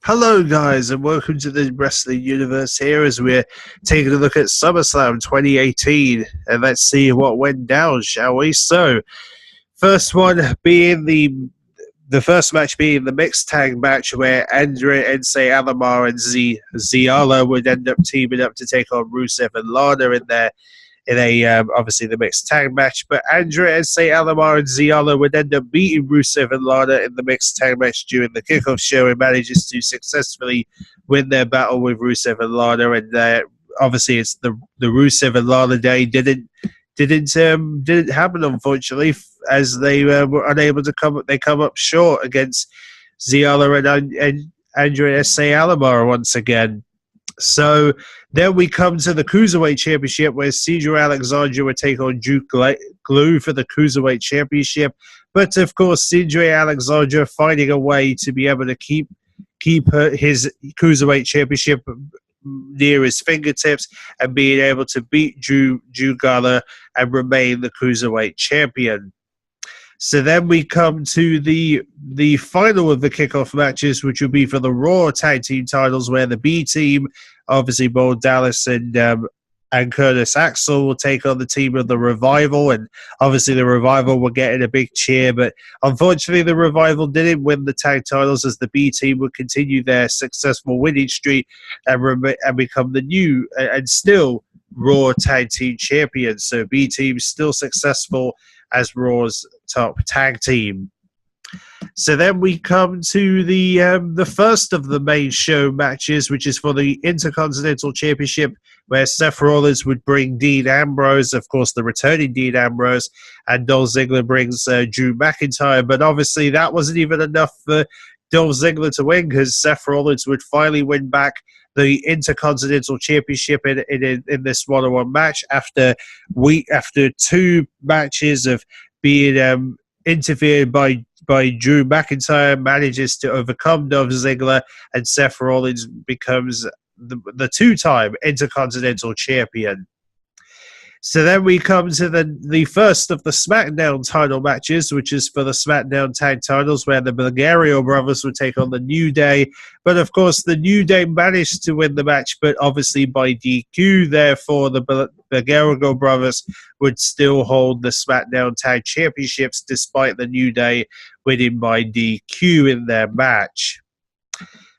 Hello, guys, and welcome to the Wrestling Universe here as we're taking a look at SummerSlam 2018. And let's see what went down, shall we? So, first one being the first match being the mixed tag match where Andre Ensei Alomar and Ziala would end up teaming up to take on Rusev and Lana in a obviously the mixed tag match, but Andre Ensei Alomar and Ziala would end up beating Rusev and Lana in the mixed tag match during the kickoff show and manages to successfully win their battle with Rusev and Lana. And obviously, it's the Rusev and Lana day didn't happen, unfortunately, as they were unable to come. They come up short against Ziala and Andre Ensei Alomar once again. So then we come to the Cruiserweight Championship where Cedric Alexander would take on Duke Glue for the Cruiserweight Championship. But, of course, Cedric Alexander finding a way to be able to keep his Cruiserweight Championship near his fingertips and being able to beat Drew Gulak and remain the Cruiserweight Champion. So then we come to the final of the kickoff matches, which will be for the Raw Tag Team titles, where the B Team, obviously Bo Dallas and Curtis Axel, will take on the team of the Revival. And obviously the Revival were getting a big cheer, but unfortunately the Revival didn't win the tag titles as the B Team would continue their successful winning streak and become the new and still Raw Tag Team champions. So B Team still successful as Raw's top tag team. So then we come to the first of the main show matches, which is for the Intercontinental Championship, where Seth Rollins would bring Dean Ambrose, of course, the returning Dean Ambrose, and Dolph Ziggler brings Drew McIntyre. But obviously that wasn't even enough for Dolph Ziggler to win, because Seth Rollins would finally win back the Intercontinental Championship in this one-on-one match after two matches of being interfered by Drew McIntyre, manages to overcome Dolph Ziggler, and Seth Rollins becomes the two-time Intercontinental Champion. So then we come to the first of the SmackDown title matches, which is for the SmackDown tag titles, where the Bulgario brothers would take on the New Day. But of course, the New Day managed to win the match, but obviously by DQ. Therefore, the Bulgario brothers would still hold the SmackDown tag championships, despite the New Day winning by DQ in their match.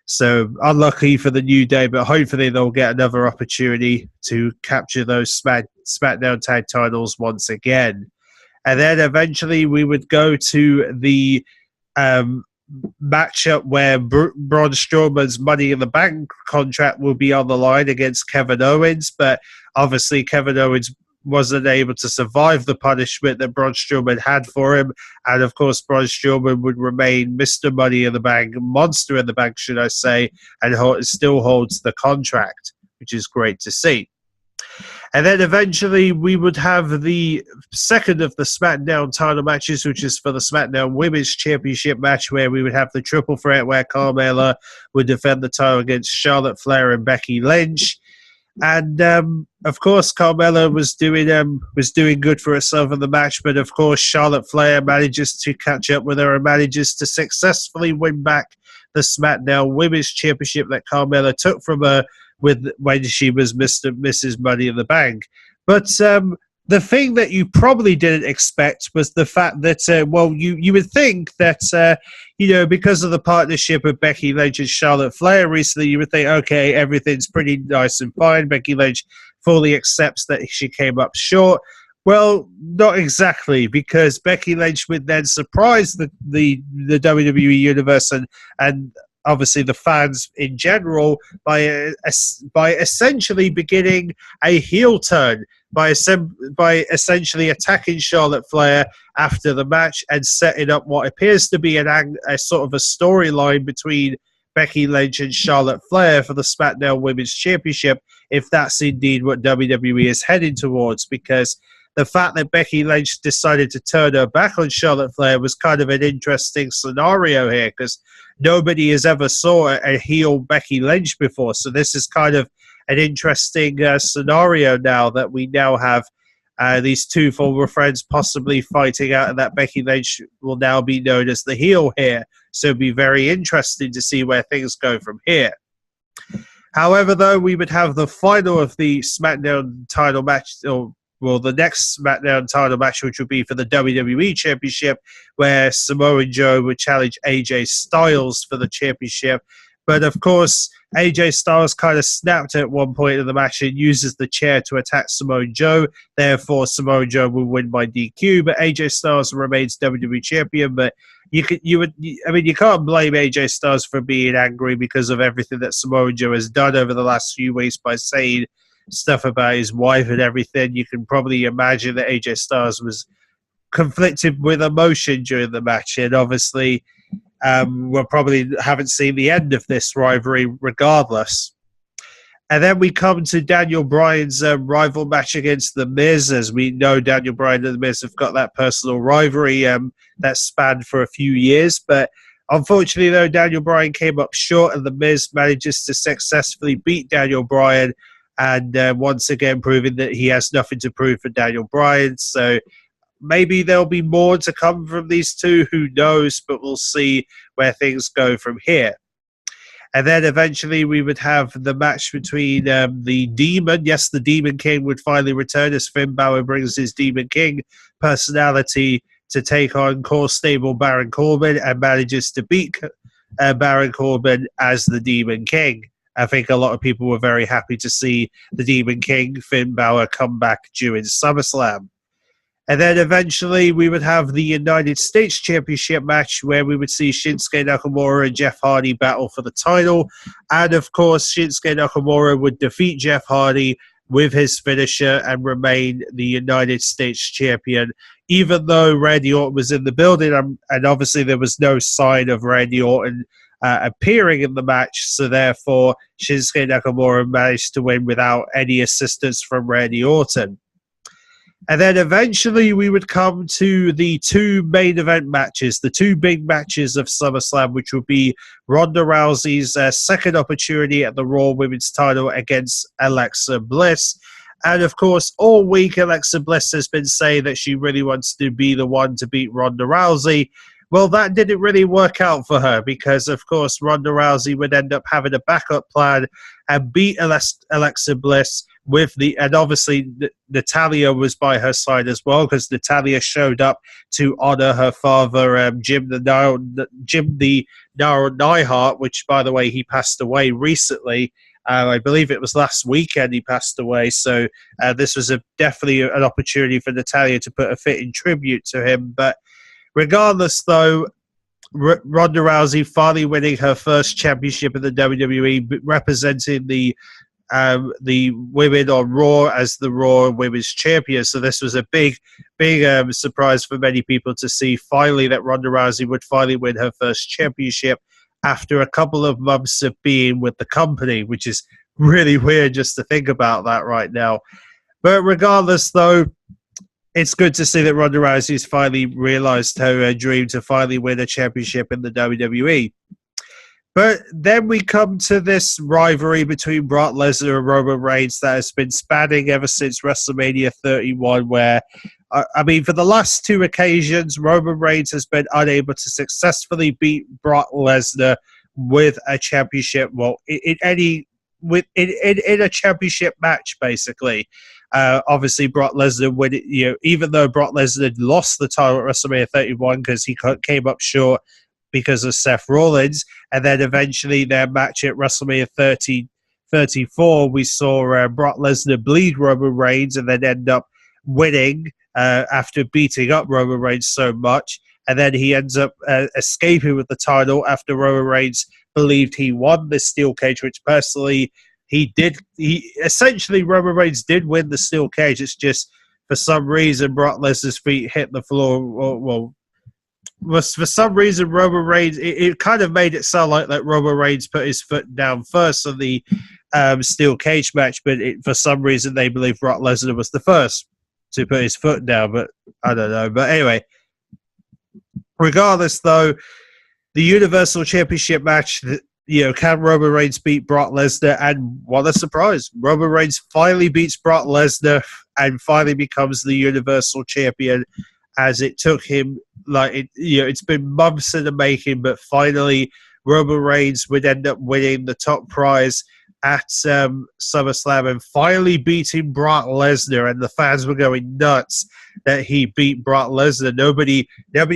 So unlucky for the New Day, but hopefully they'll get another opportunity to capture those SmackDown tag titles once again. And then eventually we would go to the matchup where Braun Strowman's Money in the Bank contract will be on the line against Kevin Owens, but obviously Kevin Owens wasn't able to survive the punishment that Braun Strowman had for him. And of course, Braun Strowman would remain Mr. Money in the Bank, Monster in the Bank, should I say, and still holds the contract, which is great to see. And then eventually we would have the second of the SmackDown title matches, which is for the SmackDown Women's Championship match, where we would have the triple threat where Carmella would defend the title against Charlotte Flair and Becky Lynch. And of course, Carmella was doing good for herself in the match, but of course, Charlotte Flair manages to catch up with her and manages to successfully win back the SmackDown Women's Championship that Carmella took from her when she was Mrs. Money in the Bank. But the thing that you probably didn't expect was the fact that, you would think that, because of the partnership of Becky Lynch and Charlotte Flair recently, you would think, okay, everything's pretty nice and fine. Becky Lynch fully accepts that she came up short. Well, not exactly, because Becky Lynch would then surprise the WWE Universe and obviously the fans in general by essentially beginning a heel turn, by essentially attacking Charlotte Flair after the match and setting up what appears to be a sort of a storyline between Becky Lynch and Charlotte Flair for the SmackDown Women's Championship, if that's indeed what WWE is heading towards, because the fact that Becky Lynch decided to turn her back on Charlotte Flair was kind of an interesting scenario here, because nobody has ever saw a heel Becky Lynch before. So this is kind of an interesting scenario now that we now have these two former friends possibly fighting out, and that Becky Lynch will now be known as the heel here So it'd be very interesting to see where things go from here. However, though, we would have the final of the SmackDown title match, or well, the next SmackDown title match, which would be for the WWE Championship, where Samoa Joe would challenge AJ Styles for the championship. But of course, AJ Styles kind of snapped at one point in the match and uses the chair to attack Samoa Joe. Therefore, Samoa Joe will win by DQ. But AJ Styles remains WWE champion. But you can't blame AJ Styles for being angry because of everything that Samoa Joe has done over the last few weeks by saying stuff about his wife and everything. You can probably imagine that AJ Styles was conflicted with emotion during the match, and obviously we probably haven't seen the end of this rivalry regardless. And then we come to Daniel Bryan's rival match against The Miz. As we know, Daniel Bryan and The Miz have got that personal rivalry that spanned for a few years. But unfortunately, though, Daniel Bryan came up short, and The Miz manages to successfully beat Daniel Bryan, and once again proving that he has nothing to prove for Daniel Bryan. So maybe there'll be more to come from these two, who knows, but we'll see where things go from here. And then eventually we would have the match between the Demon. Yes, the Demon King would finally return as Finn Balor brings his Demon King personality to take on core stable Baron Corbin and manages to beat Baron Corbin as the Demon King. I think a lot of people were very happy to see the Demon King, Finn Balor, come back during SummerSlam. And then eventually we would have the United States Championship match, where we would see Shinsuke Nakamura and Jeff Hardy battle for the title. And of course, Shinsuke Nakamura would defeat Jeff Hardy with his finisher and remain the United States Champion, even though Randy Orton was in the building, and obviously there was no sign of Randy Orton appearing in the match. So therefore, Shinsuke Nakamura managed to win without any assistance from Randy Orton. And then eventually we would come to the two main event matches, the two big matches of SummerSlam, which would be Ronda Rousey's second opportunity at the Raw Women's title against Alexa Bliss. And of course, all week Alexa Bliss has been saying that she really wants to be the one to beat Ronda Rousey. Well, that didn't really work out for her, because of course Ronda Rousey would end up having a backup plan and beat Alexa Bliss and obviously Natalya was by her side as well, because Natalya showed up to honor her father, Jim the Naro Neidhart, which, by the way, he passed away recently. I believe it was last weekend he passed away. So this was definitely an opportunity for Natalya to put a fitting tribute to him. But regardless, though, Ronda Rousey finally winning her first championship in the WWE, representing the women on Raw as the Raw Women's Champion. So this was a big surprise for many people to see finally that Ronda Rousey would finally win her first championship after a couple of months of being with the company, which is really weird just to think about that right now. But regardless, though, it's good to see that Ronda Rousey's finally realized her dream to finally win a championship in the WWE. But then we come to this rivalry between Brock Lesnar and Roman Reigns that has been spanning ever since WrestleMania 31, where, for the last two occasions, Roman Reigns has been unable to successfully beat Brock Lesnar with a championship, in a championship match, basically. Obviously, Brock Lesnar would, even though Brock Lesnar had lost the title at WrestleMania 31 because he came up short because of Seth Rollins, and then eventually their match at WrestleMania 34, we saw Brock Lesnar bleed Roman Reigns and then end up winning after beating up Roman Reigns so much, and then he ends up escaping with the title after Roman Reigns believed he won the steel cage, which personally essentially Roman Reigns did win the steel cage. It's just for some reason Brock Lesnar's feet hit the floor. For some reason, Roman Reigns, it kind of made it sound like that Roman Reigns put his foot down first on the steel cage match, but for some reason they believe Brock Lesnar was the first to put his foot down, but I don't know. But anyway, regardless, though, the Universal Championship match, can Roman Reigns beat Brock Lesnar? And what a surprise, Roman Reigns finally beats Brock Lesnar and finally becomes the Universal Champion. as it took him it's been months in the making, but finally Roman Reigns would end up winning the top prize at SummerSlam and finally beating Brock Lesnar, and the fans were going nuts that he beat Brock Lesnar. Nobody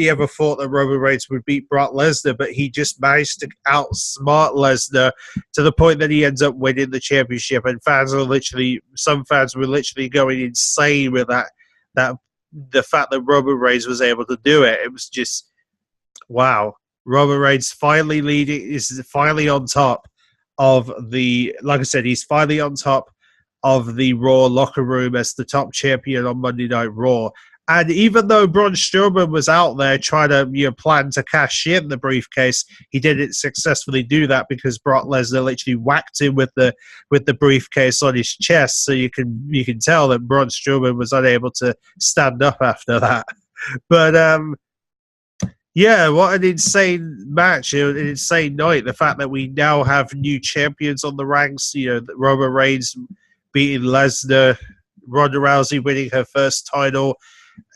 ever thought that Roman Reigns would beat Brock Lesnar, but he just managed to outsmart Lesnar to the point that he ends up winning the championship, and some fans were literally going insane with that the fact that Roman Reigns was able to do it. It was just wow. Roman Reigns is finally on top of like I said, he's finally on top of the Raw locker room as the top champion on Monday Night Raw. And even though Braun Strowman was out there trying to plan to cash in the briefcase, he didn't successfully do that because Brock Lesnar literally whacked him with the briefcase on his chest. So you can tell that Braun Strowman was unable to stand up after that. But yeah, what an insane match, an insane night. The fact that we now have new champions on the ranks, Roman Reigns beating Lesnar, Ronda Rousey winning her first title,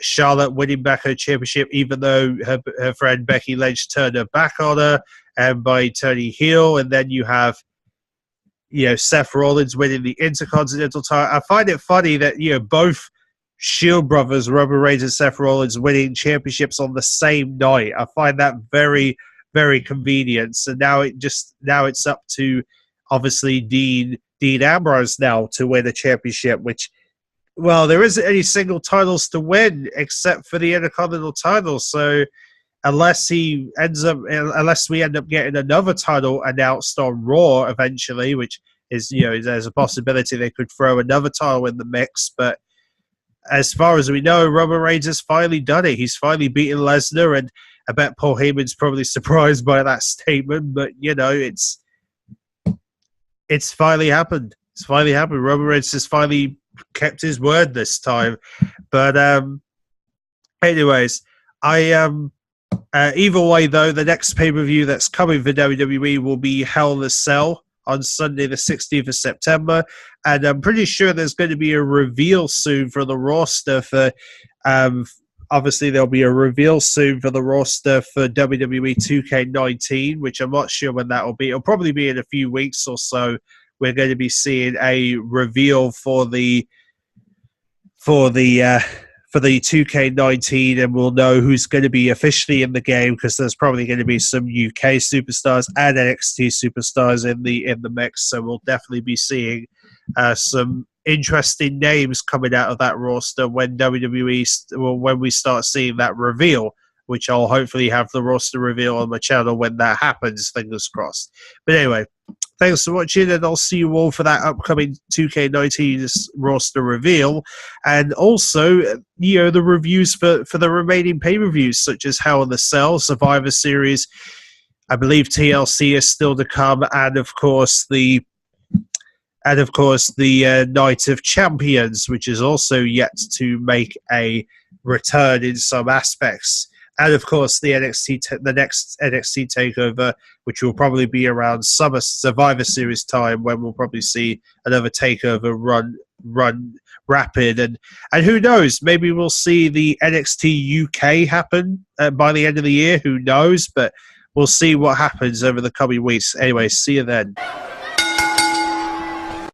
Charlotte winning back her championship, even though her friend Becky Lynch turned her back on her and by turning heel. And then you have, Seth Rollins winning the Intercontinental title. I find it funny that, both Shield brothers, Roman Reigns and Seth Rollins, winning championships on the same night. I find that very, very convenient. So now it's up to obviously Dean Ambrose now to win a championship, which, well, there isn't any single titles to win except for the Intercontinental title. So unless we end up getting another title announced on Raw eventually, which is, there's a possibility they could throw another title in the mix, but as far as we know, Roman Reigns has finally done it. He's finally beaten Lesnar, and I bet Paul Heyman's probably surprised by that statement. But it's finally happened. It's finally happened. Roman Reigns has finally kept his word this time. But anyways, either way though, the next pay-per-view that's coming for WWE will be Hell in a Cell on Sunday the 16th of September, and I'm pretty sure there's going to be a reveal soon for the roster for obviously there'll be a reveal soon for the roster for WWE 2K19, which I'm not sure when that will be. It'll probably be in a few weeks or so. We're going to be seeing a reveal for the 2K19, and we'll know who's going to be officially in the game, because there's probably going to be some UK superstars and NXT superstars in the mix. So we'll definitely be seeing some interesting names coming out of that roster when when we start seeing that reveal, which I'll hopefully have the roster reveal on my channel when that happens, fingers crossed. But anyway, thanks for watching, and I'll see you all for that upcoming 2K19 roster reveal, and also, the reviews for the remaining pay-per-views, such as Hell in a Cell, Survivor Series, I believe TLC is still to come, and of course the Night of Champions, which is also yet to make a return in some aspects. And of course, the next NXT takeover, which will probably be around Survivor Series time, when we'll probably see another takeover run rapid, and who knows, maybe we'll see the NXT UK happen by the end of the year. Who knows? But we'll see what happens over the coming weeks. Anyway, see you then.